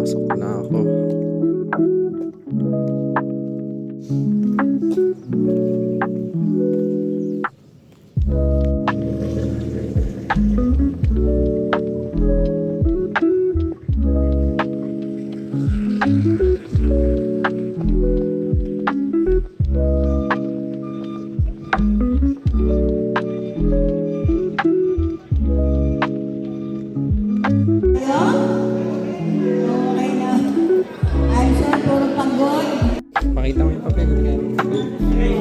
Pasok na ako. Pakita mo yung papel.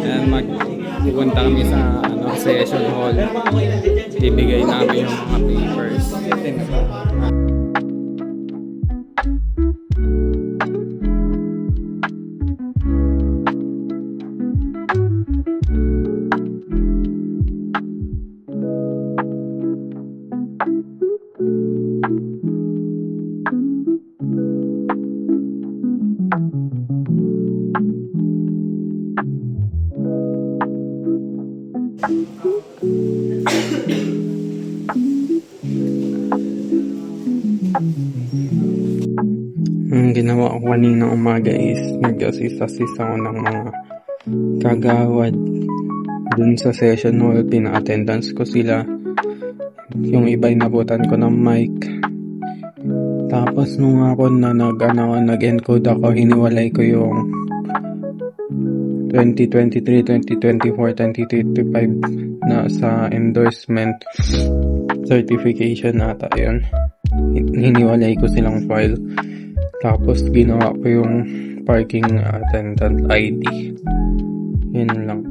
Ayan, pupunta kami sa session hall. Ibigay namin yung mga papers. Ang ginawa ko kanina umaga is nag-assist ako ng mga kagawad dun sa session hall. Pina-attendance ko sila. Yung iba inabutan ko ng mic. Tapos nung hapon na nag-encode ako, hiniwalay ko yung 2023, 2024, 2025 na sa endorsement certification ata yun. Hiniwalay ko silang file. Tapos ginawa ko yung parking attendant ID. Yun lang.